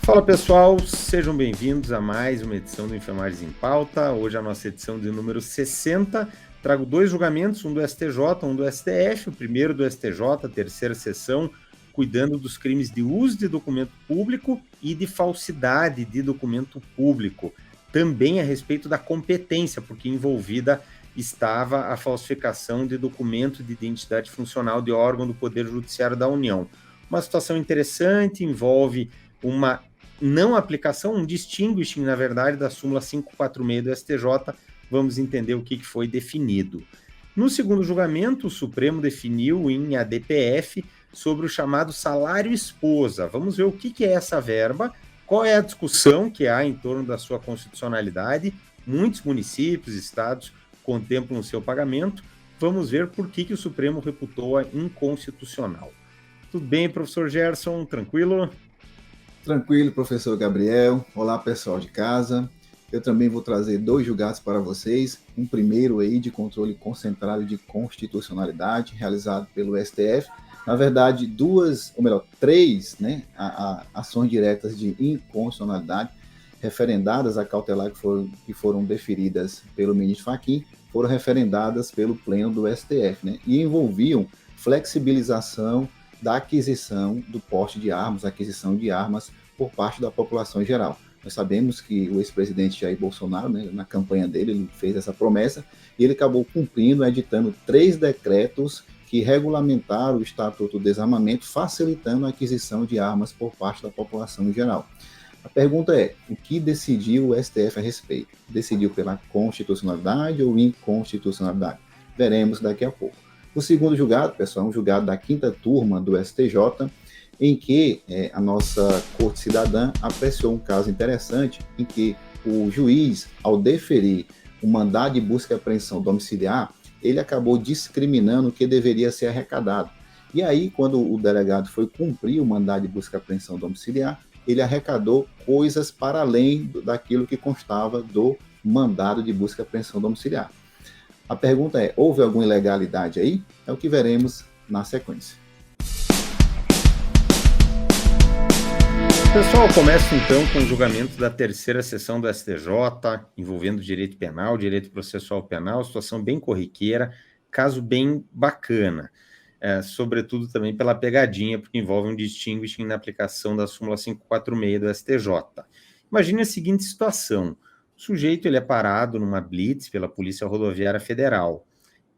Fala pessoal, sejam bem-vindos a mais uma edição do Enfermagens em Pauta. Hoje a nossa edição de número 60. Trago dois julgamentos, um do STJ, um do STF. O primeiro do STJ, terceira sessão, cuidando dos crimes de uso de documento público e de falsidade de documento público. Também a respeito da competência, porque envolvida estava a falsificação de documento de identidade funcional de órgão do Poder Judiciário da União. Uma situação interessante, envolve uma não aplicação, um distinguishing, na verdade, da súmula 546 do STJ. Vamos entender o que foi definido. No segundo julgamento, o Supremo definiu em ADPF sobre o chamado salário esposa. Vamos ver o que é essa verba, qual é a discussão que há em torno da sua constitucionalidade. Muitos municípios, estados contemplam o seu pagamento. Vamos ver por que o Supremo reputou-a inconstitucional. Tudo bem, professor Gerson? Tranquilo? Tranquilo, professor Gabriel. Olá, pessoal de casa. Eu também vou trazer dois julgados para vocês. Um primeiro aí de controle concentrado de constitucionalidade, realizado pelo STF. Na verdade, três, ações diretas de inconstitucionalidade referendadas a cautelar que foram deferidas pelo ministro Fachin, foram referendadas pelo Pleno do STF, e envolviam flexibilização da aquisição do porte de armas, aquisição de armas por parte da população em geral. Nós sabemos que o ex-presidente Jair Bolsonaro, na campanha dele, ele fez essa promessa e ele acabou cumprindo, editando 3 decretos que regulamentaram o Estatuto do Desarmamento, facilitando a aquisição de armas por parte da população em geral. A pergunta é, o que decidiu o STF a respeito? Decidiu pela constitucionalidade ou inconstitucionalidade? Veremos daqui a pouco. O segundo julgado, pessoal, é um julgado da 5ª turma do STJ, em que a nossa Corte Cidadã apreciou um caso interessante em que o juiz, ao deferir o mandado de busca e apreensão domiciliar, ele acabou discriminando o que deveria ser arrecadado. E aí, quando o delegado foi cumprir o mandado de busca e apreensão domiciliar, ele arrecadou coisas para além daquilo que constava do mandado de busca e apreensão domiciliar. A pergunta é, houve alguma ilegalidade aí? É o que veremos na sequência. Pessoal, começo então com o julgamento da terceira sessão do STJ, envolvendo direito penal, direito processual penal, situação bem corriqueira, caso bem bacana, sobretudo também pela pegadinha, porque envolve um distinguishing na aplicação da súmula 546 do STJ. Imagine a seguinte situação. O sujeito ele é parado numa blitz pela Polícia Rodoviária Federal.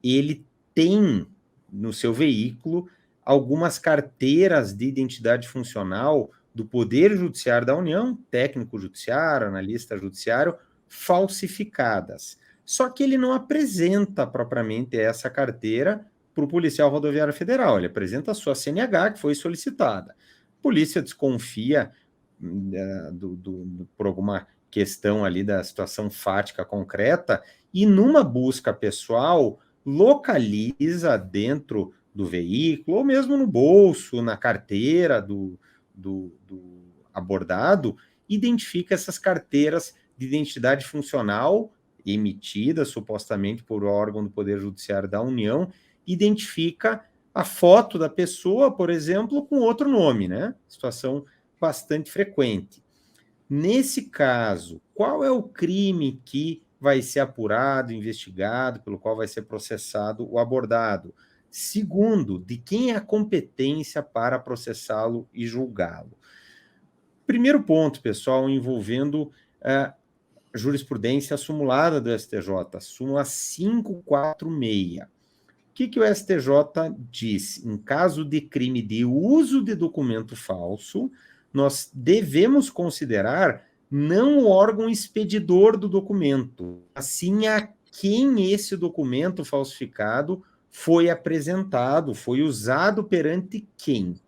Ele tem no seu veículo algumas carteiras de identidade funcional do Poder Judiciário da União, técnico judiciário, analista judiciário, falsificadas. Só que ele não apresenta propriamente essa carteira para o policial rodoviário federal, ele apresenta a sua CNH que foi solicitada. A polícia desconfia por alguma questão ali da situação fática concreta, e numa busca pessoal, localiza dentro do veículo, ou mesmo no bolso, na carteira do abordado, identifica essas carteiras de identidade funcional, emitidas supostamente por órgão do Poder Judiciário da União, identifica a foto da pessoa, por exemplo, com outro nome, Situação bastante frequente. Nesse caso, qual é o crime que vai ser apurado, investigado, pelo qual vai ser processado o abordado? Segundo, de quem é a competência para processá-lo e julgá-lo? Primeiro ponto, pessoal, envolvendo jurisprudência acumulada do STJ, súmula 546. O que o STJ diz? Em caso de crime de uso de documento falso, nós devemos considerar não o órgão expedidor do documento, assim a quem esse documento falsificado foi apresentado, foi usado perante quem.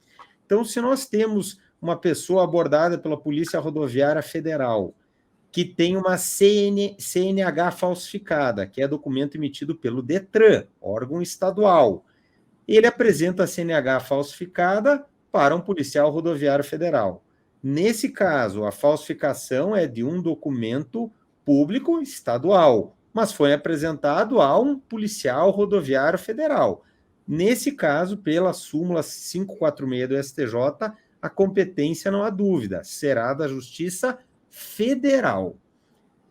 Então, se nós temos uma pessoa abordada pela Polícia Rodoviária Federal, que tem uma CNH falsificada, que é documento emitido pelo DETRAN, órgão estadual, ele apresenta a CNH falsificada para um policial rodoviário federal. Nesse caso, a falsificação é de um documento público estadual, mas foi apresentado a um policial rodoviário federal. Nesse caso, pela súmula 546 do STJ, a competência, não há dúvida, será da Justiça Federal.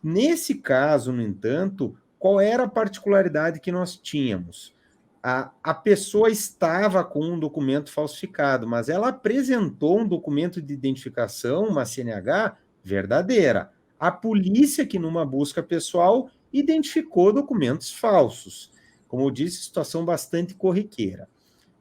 Nesse caso, no entanto, qual era a particularidade que nós tínhamos? A pessoa estava com um documento falsificado, mas ela apresentou um documento de identificação, uma CNH, verdadeira. A polícia, que numa busca pessoal, identificou documentos falsos. Como eu disse, situação bastante corriqueira.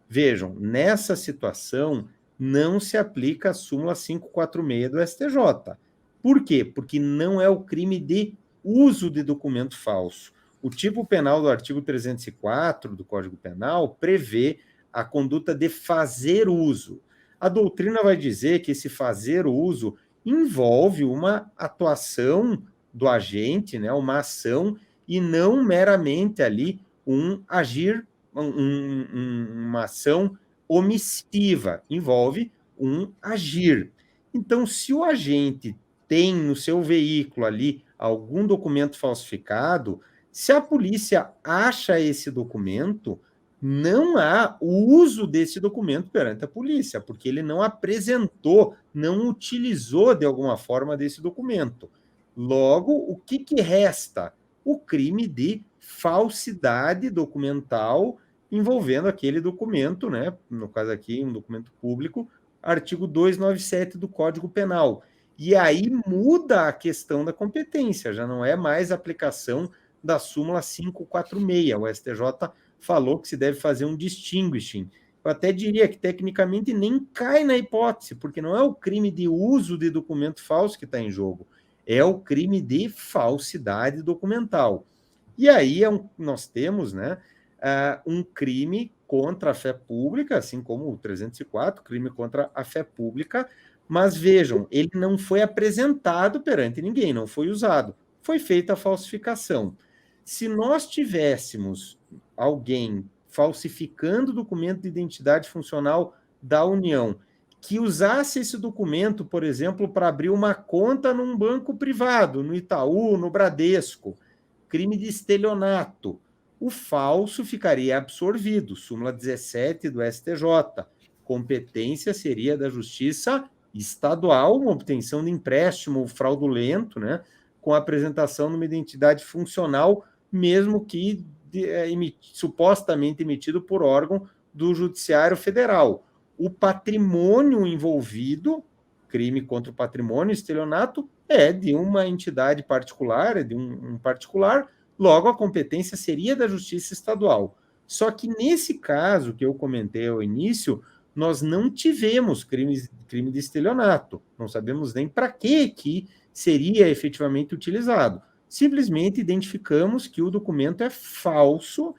Vejam, nessa situação, não se aplica a súmula 546 do STJ. Por quê? Porque não é o crime de uso de documento falso. O tipo penal do artigo 304 do Código Penal prevê a conduta de fazer uso. A doutrina vai dizer que esse fazer uso envolve uma atuação do agente, né, uma ação, e não meramente ali um agir, uma ação omissiva, envolve um agir. Então, se o agente tem no seu veículo ali algum documento falsificado, se a polícia acha esse documento, não há o uso desse documento perante a polícia, porque ele não apresentou, não utilizou de alguma forma desse documento. Logo, o que resta? O crime de falsidade documental envolvendo aquele documento, né? No caso aqui, um documento público, artigo 297 do Código Penal. E aí muda a questão da competência, já não é mais aplicação da súmula 546. O STJ falou que se deve fazer um distinguishing. Eu até diria que tecnicamente nem cai na hipótese, porque não é o crime de uso de documento falso que está em jogo, é o crime de falsidade documental. E aí nós temos, né, um crime contra a fé pública, assim como o 304, crime contra a fé pública, mas vejam, ele não foi apresentado perante ninguém, não foi usado, foi feita a falsificação. Se nós tivéssemos alguém falsificando documento de identidade funcional da União, que usasse esse documento, por exemplo, para abrir uma conta num banco privado, no Itaú, no Bradesco, crime de estelionato, o falso ficaria absorvido, súmula 17 do STJ. Competência seria da Justiça Estadual, uma obtenção de empréstimo fraudulento, né, com a apresentação de uma identidade funcional, mesmo que supostamente emitido por órgão do Judiciário Federal. O patrimônio envolvido, crime contra o patrimônio, estelionato, é de uma entidade particular, é de um particular, logo a competência seria da Justiça Estadual. Só que nesse caso que eu comentei ao início, nós não tivemos crime de estelionato, não sabemos nem para que seria efetivamente utilizado. Simplesmente identificamos que o documento é falso,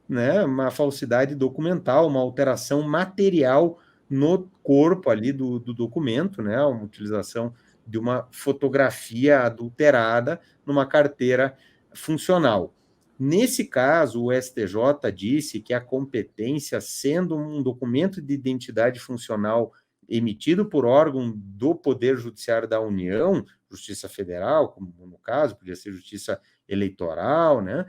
né, uma falsidade documental, uma alteração material no corpo ali do documento, né, uma utilização de uma fotografia adulterada numa carteira funcional. Nesse caso, o STJ disse que a competência, sendo um documento de identidade funcional emitido por órgão do Poder Judiciário da União, Justiça Federal, como no caso, podia ser Justiça Eleitoral, né?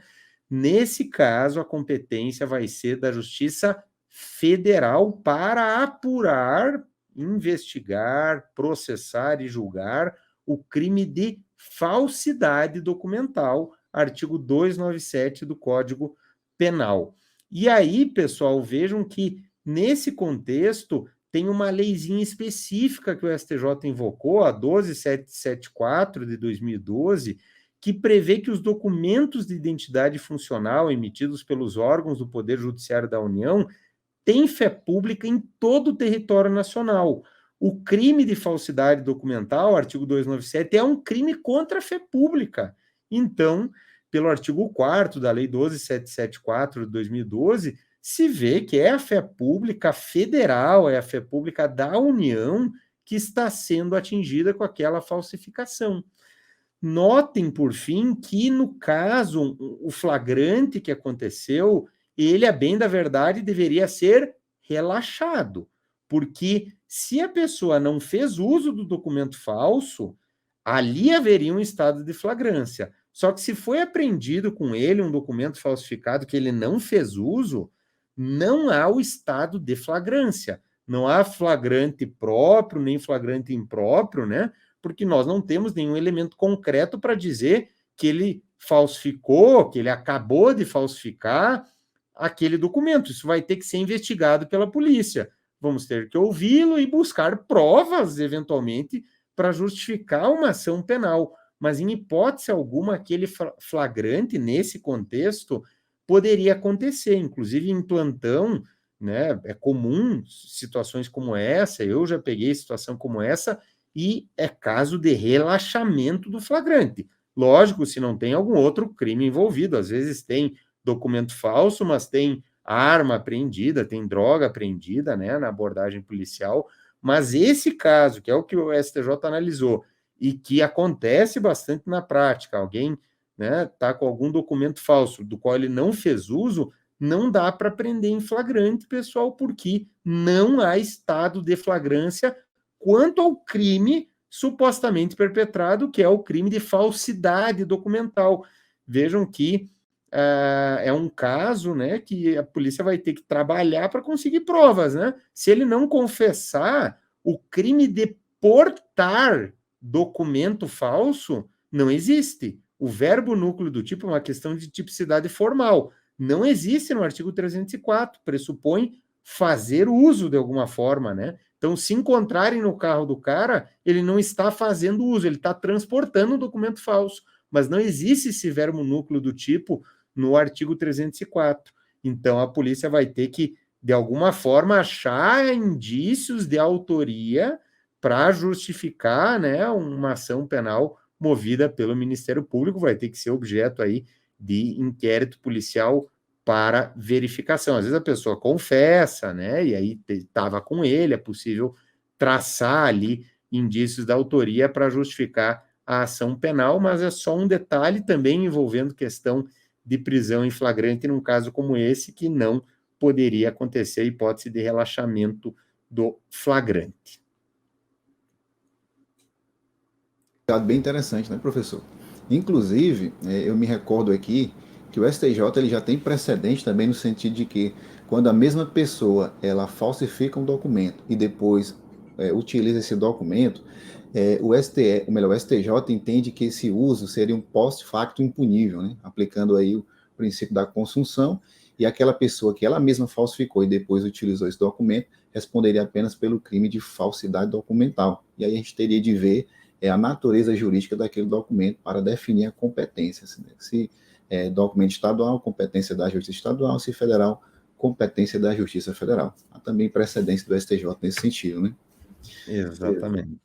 Nesse caso, a competência vai ser da Justiça Federal para apurar, investigar, processar e julgar o crime de falsidade documental, artigo 297 do Código Penal. E aí, pessoal, vejam que nesse contexto tem uma leizinha específica que o STJ invocou, a 12774 de 2012, que prevê que os documentos de identidade funcional emitidos pelos órgãos do Poder Judiciário da União têm fé pública em todo o território nacional. O crime de falsidade documental, artigo 297, é um crime contra a fé pública. Então, pelo artigo 4º da Lei 12774 de 2012, se vê que é a fé pública federal, é a fé pública da União que está sendo atingida com aquela falsificação. Notem, por fim, que no caso, o flagrante que aconteceu, ele, a bem da verdade, deveria ser relaxado, porque se a pessoa não fez uso do documento falso, ali haveria um estado de flagrância. Só que se foi apreendido com ele um documento falsificado que ele não fez uso, não há o estado de flagrância. Não há flagrante próprio, nem flagrante impróprio, né? Porque nós não temos nenhum elemento concreto para dizer que ele falsificou, que ele acabou de falsificar aquele documento. Isso vai ter que ser investigado pela polícia. Vamos ter que ouvi-lo e buscar provas, eventualmente, para justificar uma ação penal. Mas, em hipótese alguma, aquele flagrante, nesse contexto, poderia acontecer. Inclusive, em plantão, né, é comum situações como essa, eu já peguei situação como essa, e é caso de relaxamento do flagrante. Lógico, se não tem algum outro crime envolvido, às vezes tem documento falso, mas tem arma apreendida, tem droga apreendida, né, na abordagem policial, mas esse caso, que é o que o STJ analisou, e que acontece bastante na prática, alguém, né, tá com algum documento falso do qual ele não fez uso, não dá para prender em flagrante, pessoal, porque não há estado de flagrância quanto ao crime supostamente perpetrado, que é o crime de falsidade documental. Vejam que é um caso, né, que a polícia vai ter que trabalhar para conseguir provas, né? Se ele não confessar, o crime de portar documento falso não existe. O verbo núcleo do tipo é uma questão de tipicidade formal. Não existe no artigo 304, pressupõe fazer uso de alguma forma, né? Então, se encontrarem no carro do cara, ele não está fazendo uso, ele está transportando um documento falso, mas não existe esse verbo núcleo do tipo no artigo 304. Então, a polícia vai ter que, de alguma forma, achar indícios de autoria para justificar, né, uma ação penal movida pelo Ministério Público, vai ter que ser objeto aí de inquérito policial para verificação. Às vezes a pessoa confessa, né, e aí estava com ele, é possível traçar ali indícios da autoria para justificar a ação penal, mas é só um detalhe também envolvendo questão de prisão em flagrante num caso como esse, que não poderia acontecer a hipótese de relaxamento do flagrante. Bem interessante, né, professor? Inclusive, eu me recordo aqui que o STJ ele já tem precedente também no sentido de que quando a mesma pessoa ela falsifica um documento e depois utiliza esse documento, o STJ entende que esse uso seria um post-facto impunível, né? Aplicando aí o princípio da consunção, e aquela pessoa que ela mesma falsificou e depois utilizou esse documento responderia apenas pelo crime de falsidade documental. E aí a gente teria de ver a natureza jurídica daquele documento para definir a competência. Se é documento estadual, competência da Justiça Estadual, se federal, competência da Justiça Federal. Há também precedência do STJ nesse sentido, né? Exatamente.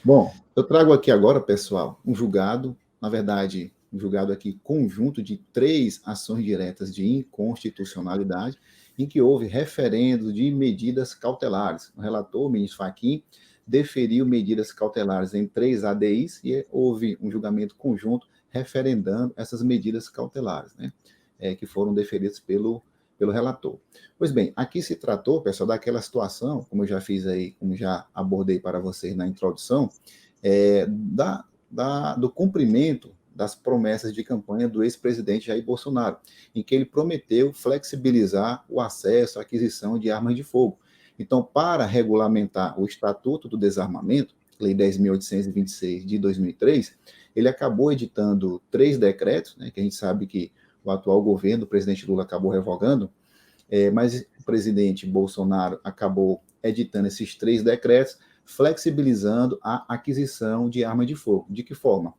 Bom, eu trago aqui agora, pessoal, um julgado, na verdade, um julgado aqui conjunto de 3 ações diretas de inconstitucionalidade, em que houve referendo de medidas cautelares. O relator, o ministro Fachin, deferiu medidas cautelares em 3 ADIs e houve um julgamento conjunto referendando essas medidas cautelares, né, que foram deferidas pelo relator. Pois bem, aqui se tratou, pessoal, daquela situação, como eu já fiz aí, como já abordei para vocês na introdução, do cumprimento das promessas de campanha do ex-presidente Jair Bolsonaro, em que ele prometeu flexibilizar o acesso à aquisição de armas de fogo. Então, para regulamentar o Estatuto do Desarmamento, Lei 10.826 de 2003, ele acabou editando 3 decretos, né, que a gente sabe que o atual governo, o presidente Lula, acabou revogando, mas o presidente Bolsonaro acabou editando esses 3 decretos, flexibilizando a aquisição de arma de fogo. De que forma?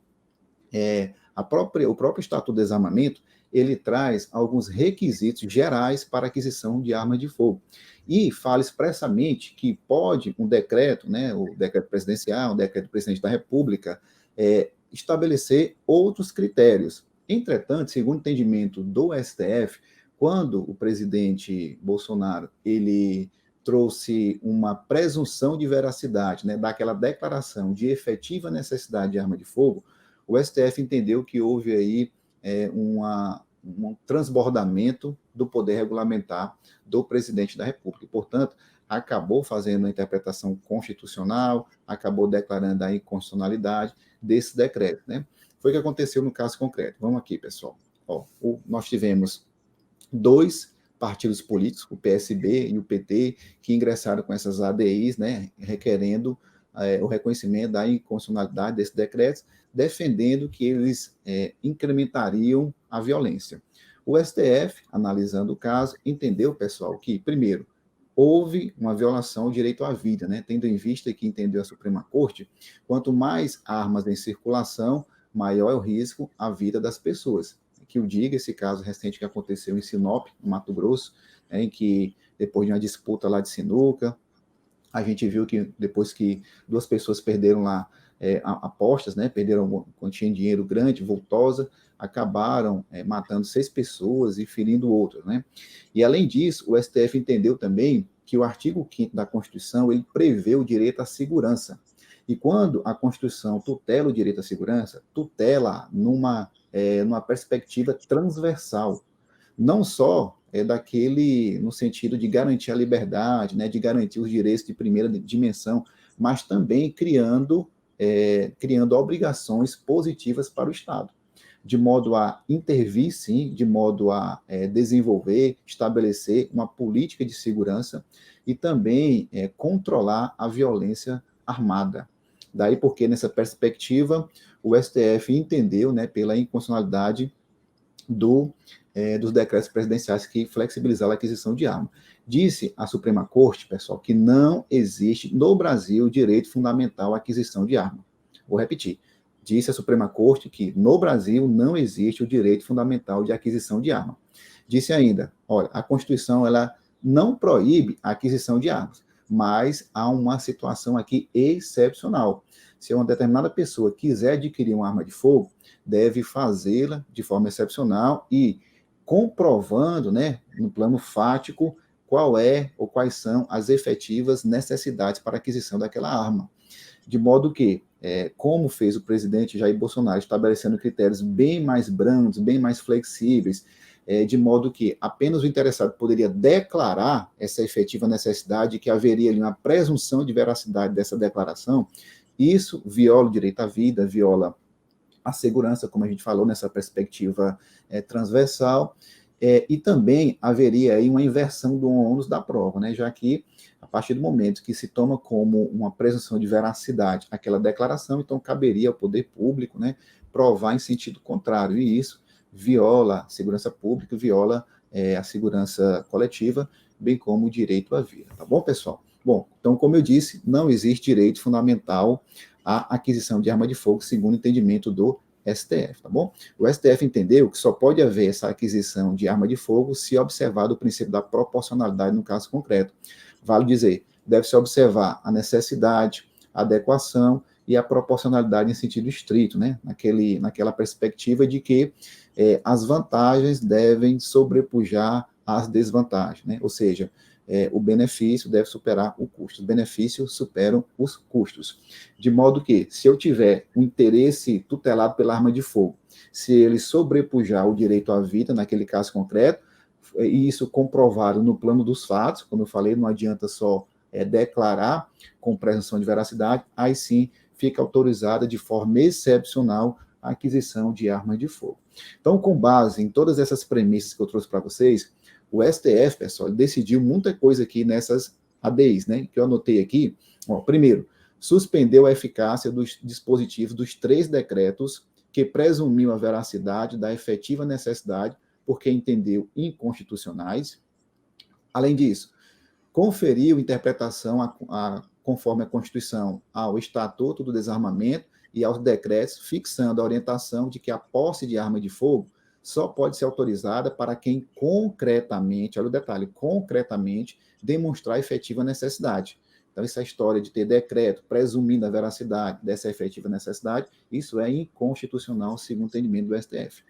O próprio Estatuto do Desarmamento, ele traz alguns requisitos gerais para a aquisição de armas de fogo. E fala expressamente que pode um decreto, né, o decreto presidencial, o decreto do presidente da República, estabelecer outros critérios. Entretanto, segundo o entendimento do STF, quando o presidente Bolsonaro ele trouxe uma presunção de veracidade, né, daquela declaração de efetiva necessidade de arma de fogo, o STF entendeu que houve aí um transbordamento do poder regulamentar do presidente da República. E, portanto, acabou fazendo a interpretação constitucional, acabou declarando a inconstitucionalidade desse decreto, né? Foi o que aconteceu no caso concreto. Vamos aqui, pessoal. Nós tivemos 2 partidos políticos, o PSB e o PT, que ingressaram com essas ADIs, né, requerendo o reconhecimento da inconstitucionalidade desses decretos, defendendo que eles incrementariam a violência. O STF, analisando o caso, entendeu, pessoal, que, primeiro, houve uma violação ao direito à vida, né? Tendo em vista que entendeu a Suprema Corte, quanto mais armas em circulação, maior é o risco à vida das pessoas. Que o diga esse caso recente que aconteceu em Sinop, no Mato Grosso, em que, depois de uma disputa lá de sinuca, a gente viu que depois que duas pessoas perderam lá apostas, né, perderam uma quantia de dinheiro grande, vultosa, acabaram matando 6 pessoas e ferindo outras, né? E além disso, o STF entendeu também que o artigo 5º da Constituição, ele prevê o direito à segurança. E quando a Constituição tutela o direito à segurança, tutela numa perspectiva transversal, não só no sentido de garantir a liberdade, né, de garantir os direitos de primeira dimensão, mas também criando obrigações positivas para o Estado, de modo a intervir, sim, de modo a desenvolver, estabelecer uma política de segurança e também controlar a violência armada. Daí porque, nessa perspectiva, o STF entendeu, né, pela inconstitucionalidade dos decretos presidenciais que flexibilizaram a aquisição de arma. Disse a Suprema Corte, pessoal, que não existe no Brasil direito fundamental à aquisição de arma. Vou repetir. Disse a Suprema Corte que no Brasil não existe o direito fundamental de aquisição de arma. Disse ainda, olha, a Constituição ela não proíbe a aquisição de armas, mas há uma situação aqui excepcional. Se uma determinada pessoa quiser adquirir uma arma de fogo, deve fazê-la de forma excepcional e comprovando, né, no plano fático, qual é ou quais são as efetivas necessidades para a aquisição daquela arma. De modo que, como fez o presidente Jair Bolsonaro, estabelecendo critérios bem mais brandos, bem mais flexíveis, de modo que apenas o interessado poderia declarar essa efetiva necessidade, que haveria ali uma presunção de veracidade dessa declaração, isso viola o direito à vida, viola a segurança, como a gente falou, nessa perspectiva transversal, e também haveria aí uma inversão do ônus da prova, né, já que a partir do momento que se toma como uma presunção de veracidade aquela declaração, então caberia ao poder público, né, provar em sentido contrário, e isso viola a segurança pública, viola a segurança coletiva, bem como o direito à vida, tá bom, pessoal? Bom, então, como eu disse, não existe direito fundamental à aquisição de arma de fogo, segundo o entendimento do STF, tá bom? O STF entendeu que só pode haver essa aquisição de arma de fogo se observado o princípio da proporcionalidade no caso concreto. Vale dizer, deve-se observar a necessidade, a adequação e a proporcionalidade em sentido estrito, né? Naquela perspectiva de que as vantagens devem sobrepujar as desvantagens, né? Ou seja, o benefício deve superar o custo. Os benefícios superam os custos. De modo que, se eu tiver um interesse tutelado pela arma de fogo, se ele sobrepujar o direito à vida, naquele caso concreto, e isso comprovado no plano dos fatos, como eu falei, não adianta só declarar com presunção de veracidade, aí sim fica autorizada de forma excepcional a aquisição de armas de fogo. Então, com base em todas essas premissas que eu trouxe para vocês, o STF, pessoal, decidiu muita coisa aqui nessas ADIs, né, que eu anotei aqui. Ó, primeiro, suspendeu a eficácia dos dispositivos dos 3 decretos que presumiam a veracidade da efetiva necessidade, porque entendeu inconstitucionais. Além disso, conferiu interpretação conforme a Constituição ao Estatuto do Desarmamento e aos decretos, fixando a orientação de que a posse de arma de fogo só pode ser autorizada para quem concretamente, olha o detalhe, concretamente demonstrar efetiva necessidade. Então, essa história de ter decreto presumindo a veracidade dessa efetiva necessidade, isso é inconstitucional, segundo o entendimento do STF.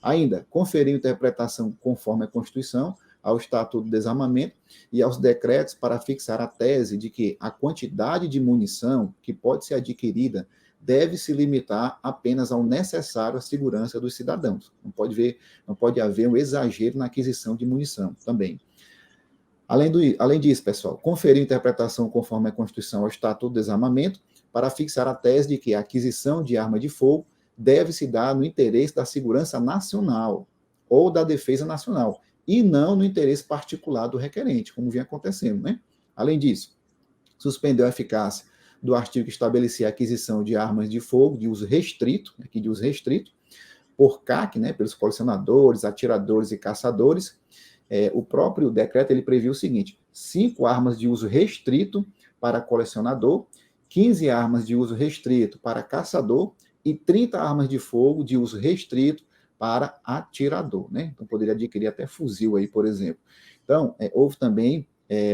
Ainda, conferiu interpretação conforme a Constituição ao Estatuto do Desarmamento e aos decretos para fixar a tese de que a quantidade de munição que pode ser adquirida deve se limitar apenas ao necessário à segurança dos cidadãos. Não pode haver um exagero na aquisição de munição também. Além disso, pessoal, conferiu interpretação conforme a Constituição ao Estatuto do Desarmamento para fixar a tese de que a aquisição de arma de fogo deve se dar no interesse da segurança nacional ou da defesa nacional, e não no interesse particular do requerente, como vinha acontecendo, né? Além disso, suspendeu a eficácia do artigo que estabelecia a aquisição de armas de fogo de uso restrito, aqui de uso restrito, por CAC, né, pelos colecionadores, atiradores e caçadores. O próprio decreto ele previu o seguinte: 5 armas de uso restrito para colecionador, 15 armas de uso restrito para caçador e 30 armas de fogo de uso restrito para atirador, né? Então poderia adquirir até fuzil aí, por exemplo. Então, houve também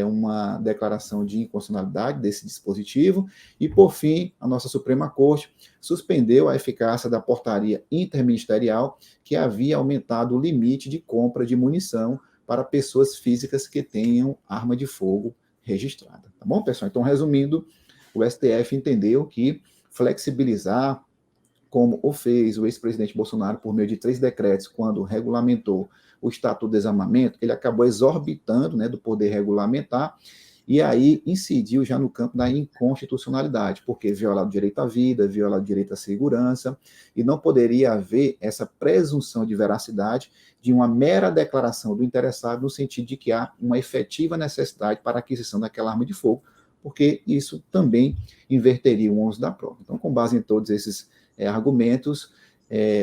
uma declaração de inconstitucionalidade desse dispositivo e, por fim, a nossa Suprema Corte suspendeu a eficácia da portaria interministerial que havia aumentado o limite de compra de munição para pessoas físicas que tenham arma de fogo registrada. Tá bom, pessoal? Então, resumindo, o STF entendeu que flexibilizar, como o fez o ex-presidente Bolsonaro por meio de 3 decretos, quando regulamentou o Estatuto do Desarmamento, ele acabou exorbitando, né, do poder regulamentar, e aí incidiu já no campo da inconstitucionalidade, porque viola o direito à vida, viola o direito à segurança, e não poderia haver essa presunção de veracidade de uma mera declaração do interessado, no sentido de que há uma efetiva necessidade para a aquisição daquela arma de fogo, porque isso também inverteria o ônus da prova. Então, com base em todos esses argumentos,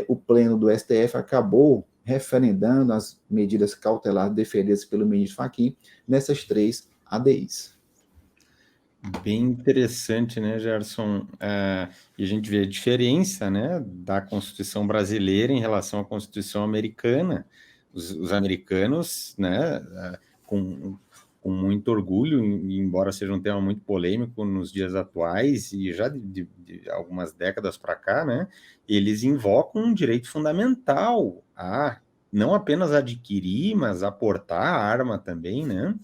o Pleno do STF acabou referendando as medidas cautelares deferidas pelo ministro Fachin nessas 3 ADIs. Bem interessante, né, Gerson? E a gente vê a diferença, né, da Constituição brasileira em relação à Constituição americana. Os americanos, né, com muito orgulho, embora seja um tema muito polêmico nos dias atuais e já de algumas décadas para cá, né, eles invocam um direito fundamental a não apenas adquirir, mas a portar a arma também, né,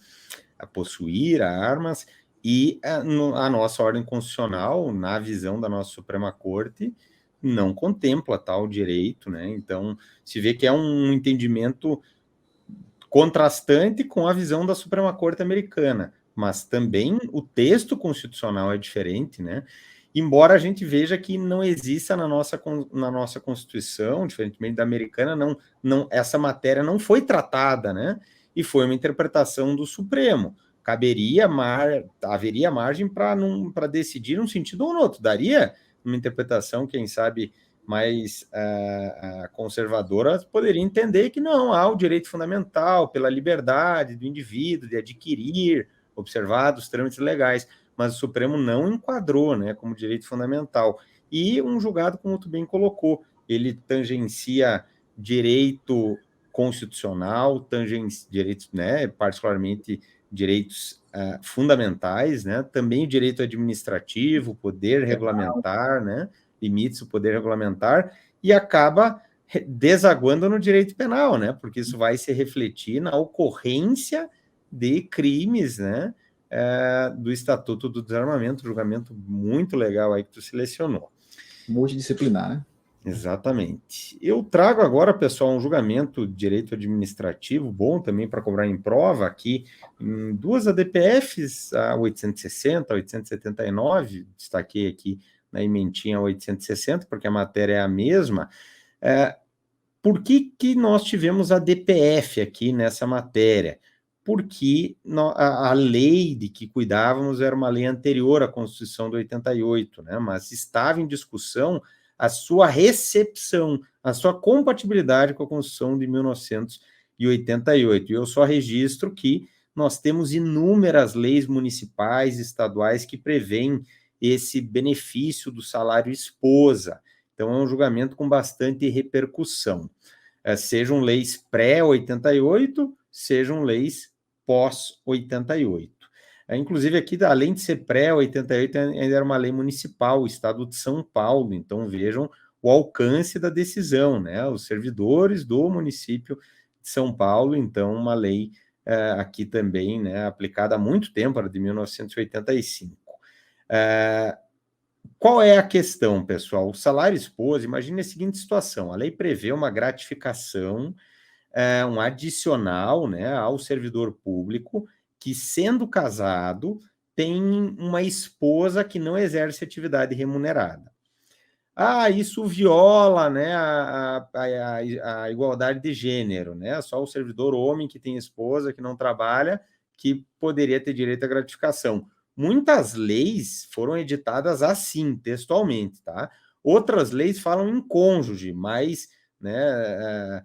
a possuir armas. E a nossa ordem constitucional, na visão da nossa Suprema Corte, não contempla tal direito, né? Então, se vê que é um entendimento contrastante com a visão da Suprema Corte americana, mas também o texto constitucional é diferente, né? Embora a gente veja que não exista na nossa Constituição, diferentemente da americana, não, essa matéria não foi tratada, né? E foi uma interpretação do Supremo. Haveria margem para decidir num sentido ou no outro. Daria uma interpretação, quem sabe, mais conservadora, poderia entender que não há o direito fundamental pela liberdade do indivíduo de adquirir, observar os trâmites legais, mas o Supremo não enquadrou, né, como direito fundamental. E um julgado, como tu bem colocou, ele tangencia direito constitucional, direitos, né, particularmente direitos fundamentais, né? Também o direito administrativo, poder regulamentar, né? Limites do poder regulamentar, e acaba desaguando no direito penal, né? Porque isso vai se refletir na ocorrência de crimes, né? Do Estatuto do Desarmamento, julgamento muito legal aí que tu selecionou. Multidisciplinar, né? Exatamente. Eu trago agora, pessoal, um julgamento de direito administrativo bom também para cobrar em prova aqui em 2 ADPFs, a 860, a 879, destaquei aqui na ementinha 860, porque a matéria é a mesma. Por que nós tivemos a DPF aqui nessa matéria? Porque a lei de que cuidávamos era uma lei anterior à Constituição de 88, né? Mas estava em discussão a sua recepção, a sua compatibilidade com a Constituição de 1988. E eu só registro que nós temos inúmeras leis municipais, estaduais, que prevêem esse benefício do salário esposa. Então, é um julgamento com bastante repercussão. Sejam leis pré-88, sejam leis pós-88. Inclusive, aqui, além de ser pré-88, ainda era uma lei municipal, o Estado de São Paulo. Então, vejam o alcance da decisão, né? Os servidores do município de São Paulo, então, uma lei aqui também, né, aplicada há muito tempo, era de 1985. Qual é a questão, pessoal? O salário esposa, imagine a seguinte situação: a lei prevê uma gratificação, um adicional, né, ao servidor público que, sendo casado, tem uma esposa que não exerce atividade remunerada. isso viola, né, a igualdade de gênero, né? Só o servidor homem que tem esposa, que não trabalha, que poderia ter direito à gratificação. Muitas leis foram editadas assim, textualmente, tá? Outras leis falam em cônjuge, mas, né,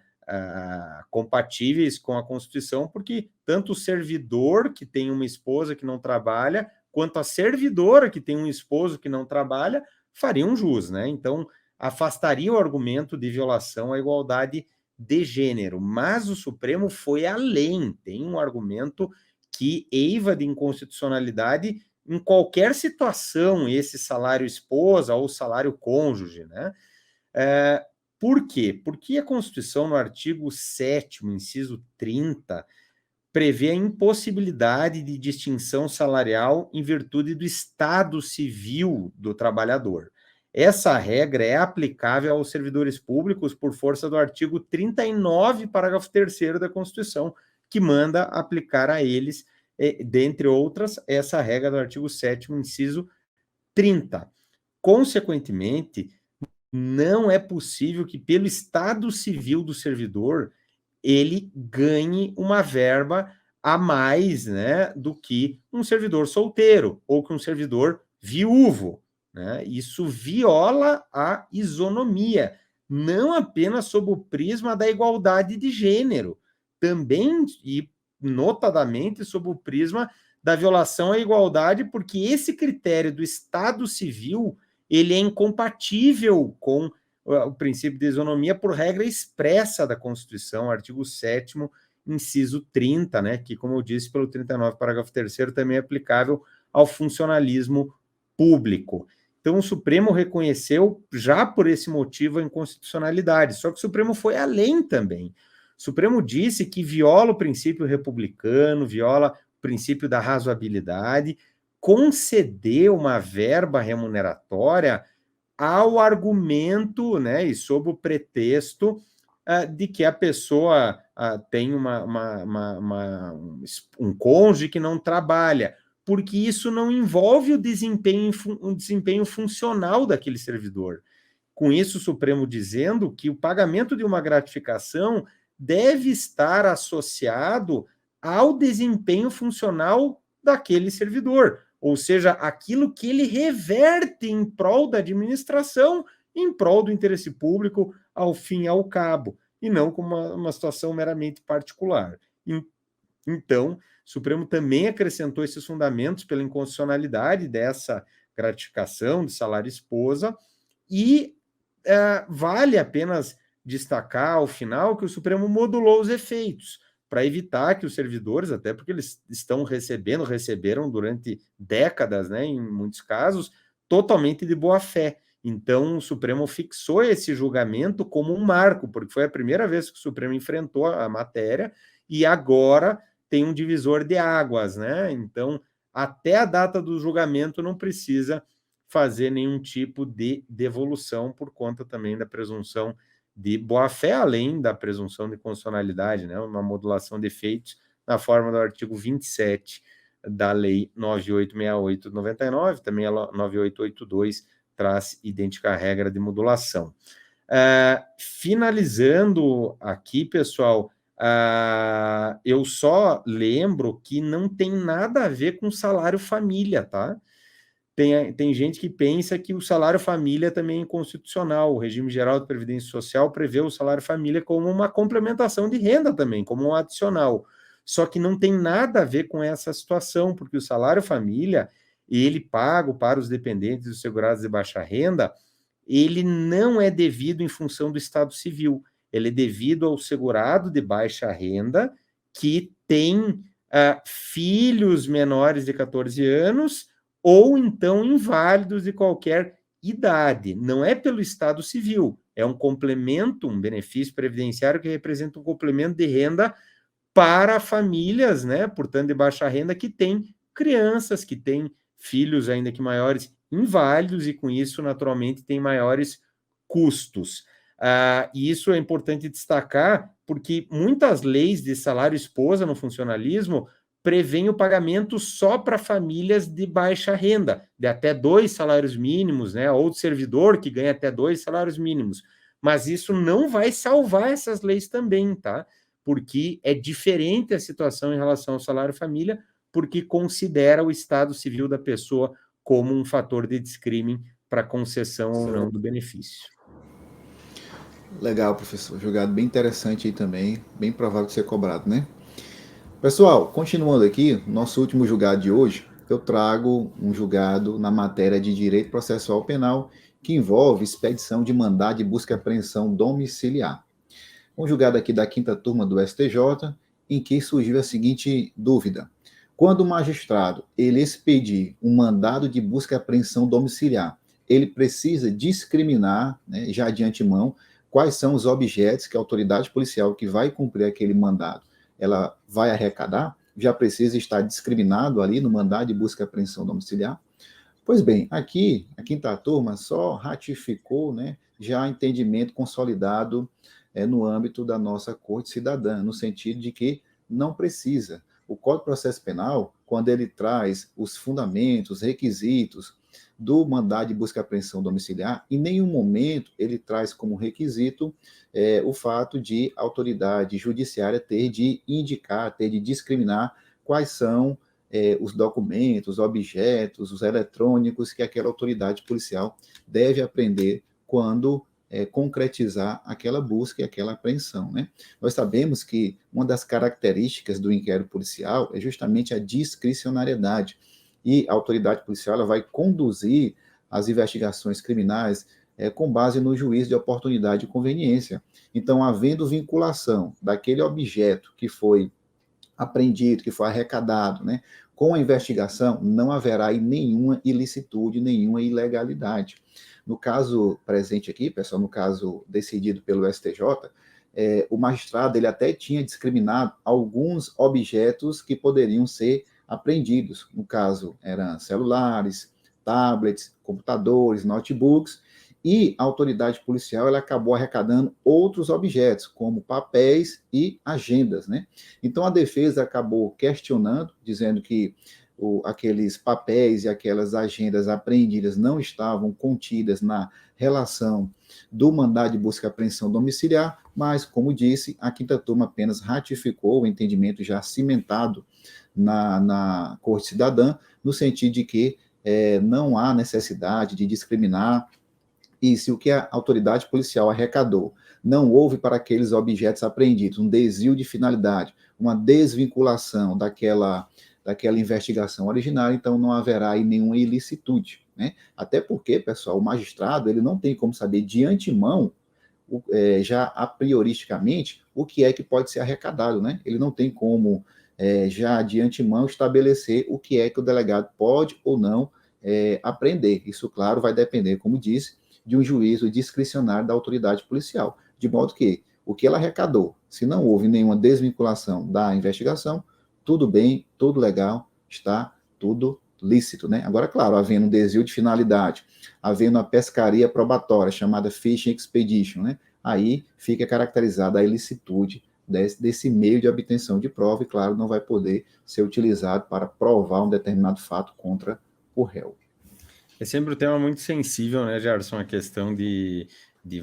compatíveis com a Constituição, porque tanto o servidor que tem uma esposa que não trabalha, quanto a servidora que tem um esposo que não trabalha, fariam jus, né? Então, afastaria o argumento de violação à igualdade de gênero. Mas o Supremo foi além, tem um argumento que eiva de inconstitucionalidade em qualquer situação, esse salário esposa ou salário cônjuge, né? Por quê? Porque a Constituição, no artigo 7º, inciso 30, prevê a impossibilidade de distinção salarial em virtude do estado civil do trabalhador. Essa regra é aplicável aos servidores públicos por força do artigo 39, parágrafo 3º da Constituição, que manda aplicar a eles, dentre outras, essa regra do artigo 7º, inciso 30. Consequentemente, não é possível que, pelo estado civil do servidor, ele ganhe uma verba a mais, né, do que um servidor solteiro ou que um servidor viúvo, né? Isso viola a isonomia, não apenas sob o prisma da igualdade de gênero, também e notadamente sob o prisma da violação à igualdade, porque esse critério do estado civil, ele é incompatível com o princípio de isonomia por regra expressa da Constituição, artigo 7º, inciso 30, né, que, como eu disse, pelo 39, parágrafo 3º, também é aplicável ao funcionalismo público. Então, o Supremo reconheceu, já por esse motivo, a inconstitucionalidade, só que o Supremo foi além também. O Supremo disse que viola o princípio republicano, viola o princípio da razoabilidade, concedeu uma verba remuneratória ao argumento, né, e sob o pretexto de que a pessoa tem um cônjuge que não trabalha, porque isso não envolve o desempenho funcional daquele servidor. Com isso, o Supremo dizendo que o pagamento de uma gratificação deve estar associado ao desempenho funcional daquele servidor, ou seja, aquilo que ele reverte em prol da administração, em prol do interesse público, ao fim e ao cabo, e não como uma situação meramente particular. Então, o Supremo também acrescentou esses fundamentos pela inconstitucionalidade dessa gratificação de salário esposa, e vale apenas destacar, ao final, que o Supremo modulou os efeitos, para evitar que os servidores, até porque eles receberam durante décadas, né, em muitos casos, totalmente de boa fé. Então, o Supremo fixou esse julgamento como um marco, porque foi a primeira vez que o Supremo enfrentou a matéria, e agora tem um divisor de águas, né? Então, até a data do julgamento não precisa fazer nenhum tipo de devolução por conta também da presunção de boa-fé, além da presunção de constitucionalidade, né? Uma modulação de efeitos na forma do artigo 27 da Lei 9868 de 99, também a 9882 traz idêntica regra de modulação. Finalizando aqui, pessoal, eu só lembro que não tem nada a ver com salário família, tá? Tem gente que pensa que o salário família também é inconstitucional. O regime geral de previdência social prevê o salário família como uma complementação de renda também, como um adicional. Só que não tem nada a ver com essa situação, porque o salário família, ele pago para os dependentes dos segurados de baixa renda, ele não é devido em função do estado civil, ele é devido ao segurado de baixa renda que tem filhos menores de 14 anos ou então inválidos de qualquer idade. Não é pelo estado civil, é um complemento, um benefício previdenciário que representa um complemento de renda para famílias, né, portanto, de baixa renda, que têm crianças, que têm filhos ainda que maiores inválidos e com isso, naturalmente, tem maiores custos. E isso é importante destacar porque muitas leis de salário esposa no funcionalismo prevêem o pagamento só para famílias de baixa renda, de até 2 salários mínimos, né? Ou de servidor que ganha até 2 salários mínimos. Mas isso não vai salvar essas leis também, tá? Porque é diferente a situação em relação ao salário família, porque considera o estado civil da pessoa como um fator de discrime para concessão ou não do benefício. Legal, professor. Julgado bem interessante aí também, bem provável de ser cobrado, né? Pessoal, continuando aqui, nosso último julgado de hoje, eu trago um julgado na matéria de direito processual penal que envolve expedição de mandado de busca e apreensão domiciliar. Um julgado aqui da quinta turma do STJ, em que surgiu a seguinte dúvida. Quando o magistrado ele expedir um mandado de busca e apreensão domiciliar, ele precisa discriminar, né, já de antemão, quais são os objetos que a autoridade policial que vai cumprir aquele mandado, ela vai arrecadar, já precisa estar discriminado ali no mandado de busca e apreensão domiciliar. Pois bem, aqui a quinta turma só ratificou, né, já entendimento consolidado no âmbito da nossa Corte Cidadã, no sentido de que não precisa. O Código de Processo Penal, quando ele traz os fundamentos, requisitos do mandado de busca e apreensão domiciliar, em nenhum momento ele traz como requisito o fato de a autoridade judiciária ter de indicar, ter de discriminar quais são os documentos, objetos, os eletrônicos que aquela autoridade policial deve apreender quando concretizar aquela busca e aquela apreensão, né? Nós sabemos que uma das características do inquérito policial é justamente a discricionariedade, e a autoridade policial ela vai conduzir as investigações criminais com base no juízo de oportunidade e conveniência. Então, havendo vinculação daquele objeto que foi apreendido, que foi arrecadado, né, com a investigação, não haverá aí nenhuma ilicitude, nenhuma ilegalidade. No caso presente aqui, pessoal, no caso decidido pelo STJ, o magistrado ele até tinha discriminado alguns objetos que poderiam ser apreendidos. No caso, eram celulares, tablets, computadores, notebooks, e a autoridade policial ela acabou arrecadando outros objetos, como papéis e agendas, né? Então, a defesa acabou questionando, dizendo que aqueles papéis e aquelas agendas apreendidas não estavam contidas na relação do mandado de busca e apreensão domiciliar, mas, como disse, a quinta turma apenas ratificou o entendimento já cimentado na Corte Cidadã, no sentido de que não há necessidade de discriminar, e se o que a autoridade policial arrecadou não houve para aqueles objetos apreendidos um desvio de finalidade, uma desvinculação daquela investigação originária, então não haverá aí nenhuma ilicitude, né? Até porque, pessoal, o magistrado ele não tem como saber de antemão, já a prioristicamente, o que é que pode ser arrecadado, né? Ele não tem como já de antemão estabelecer o que é que o delegado pode ou não apreender. Isso, claro, vai depender, como disse, de um juízo discricionário da autoridade policial, de modo que o que ela arrecadou, se não houve nenhuma desvinculação da investigação, tudo bem, tudo legal, está tudo lícito, né? Agora, claro, havendo um desvio de finalidade, havendo a pescaria probatória, chamada fishing expedition, né? Aí fica caracterizada a ilicitude desse meio de obtenção de prova e, claro, não vai poder ser utilizado para provar um determinado fato contra o réu. É sempre um tema muito sensível, né, Gerson? A questão de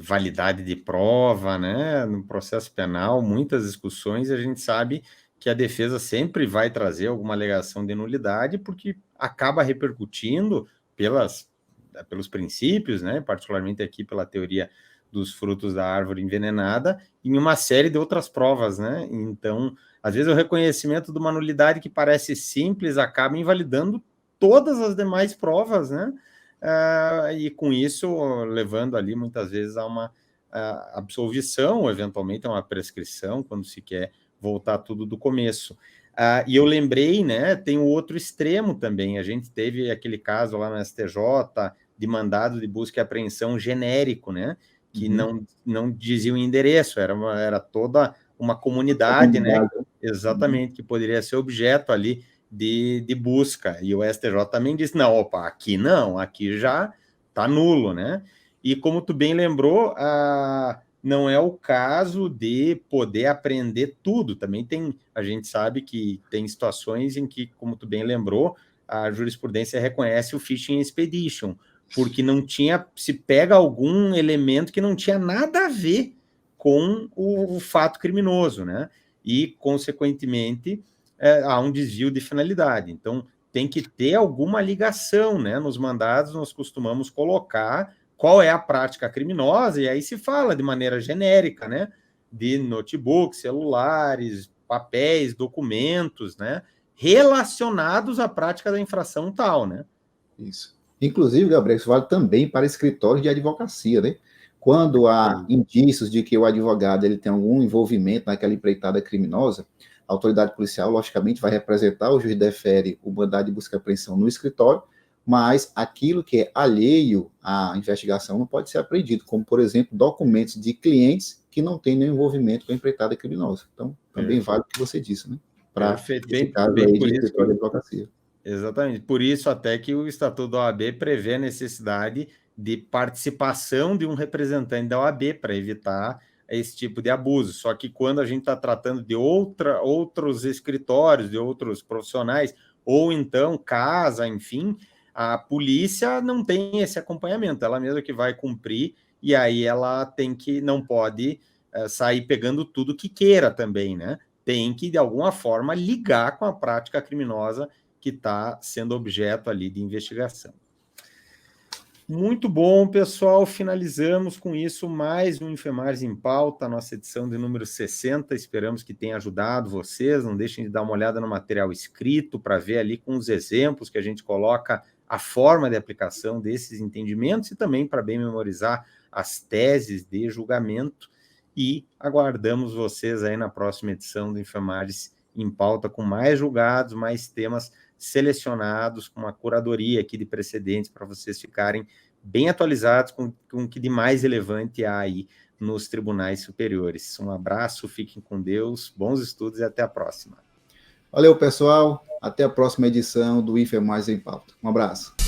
validade de prova, né? No processo penal, muitas discussões, e a gente sabe que a defesa sempre vai trazer alguma alegação de nulidade, porque acaba repercutindo pelos princípios, né? Particularmente aqui pela teoria dos frutos da árvore envenenada, em uma série de outras provas, né? Então, às vezes o reconhecimento de uma nulidade que parece simples acaba invalidando todas as demais provas, né? E com isso levando ali muitas vezes a uma absolvição, ou eventualmente a uma prescrição, quando se quer voltar tudo do começo. E eu lembrei, né, tem o outro extremo também, a gente teve aquele caso lá no STJ de mandado de busca e apreensão genérico, né, que não dizia o endereço, era toda uma comunidade, né, exatamente, que poderia ser objeto ali de busca, e o STJ também disse, não, opa, aqui não, aqui já está nulo, né? E como tu bem lembrou, não é o caso de poder aprender tudo. Também a gente sabe que tem situações em que, como tu bem lembrou, a jurisprudência reconhece o fishing expedition, porque não tinha, se pega algum elemento que não tinha nada a ver com o fato criminoso, né? E, consequentemente, há um desvio de finalidade. Então, tem que ter alguma ligação, né? Nos mandados, nós costumamos colocar qual é a prática criminosa, e aí se fala de maneira genérica, né? De notebooks, celulares, papéis, documentos, né? Relacionados à prática da infração tal, né? Isso. Inclusive, Gabriel, isso vale também para escritórios de advocacia, né? Quando há indícios de que o advogado ele tem algum envolvimento naquela empreitada criminosa, a autoridade policial, logicamente, vai representar, o juiz defere o mandado de busca e apreensão no escritório, mas aquilo que é alheio à investigação não pode ser apreendido, como, por exemplo, documentos de clientes que não têm nenhum envolvimento com a empreitada criminosa. Então, também vale o que você disse, né? Para esse caso aí de escritório de advocacia. Exatamente. Por isso, até que o Estatuto da OAB prevê a necessidade de participação de um representante da OAB para evitar esse tipo de abuso. Só que quando a gente está tratando de outros escritórios, de outros profissionais, ou então casa, enfim, a polícia não tem esse acompanhamento, ela mesma que vai cumprir, e aí ela não pode sair pegando tudo que queira também, né? Tem que, de alguma forma, ligar com a prática criminosa que está sendo objeto ali de investigação. Muito bom, pessoal. Finalizamos com isso mais um Infemares em Pauta, nossa edição de número 60. Esperamos que tenha ajudado vocês. Não deixem de dar uma olhada no material escrito para ver ali com os exemplos que a gente coloca a forma de aplicação desses entendimentos e também para bem memorizar as teses de julgamento. E aguardamos vocês aí na próxima edição do Infemares em Pauta com mais julgados, mais temas selecionados, com uma curadoria aqui de precedentes para vocês ficarem bem atualizados com o que de mais relevante há aí nos tribunais superiores. Um abraço, fiquem com Deus, bons estudos e até a próxima. Valeu, pessoal. Até a próxima edição do Infemares em Pauta. Um abraço.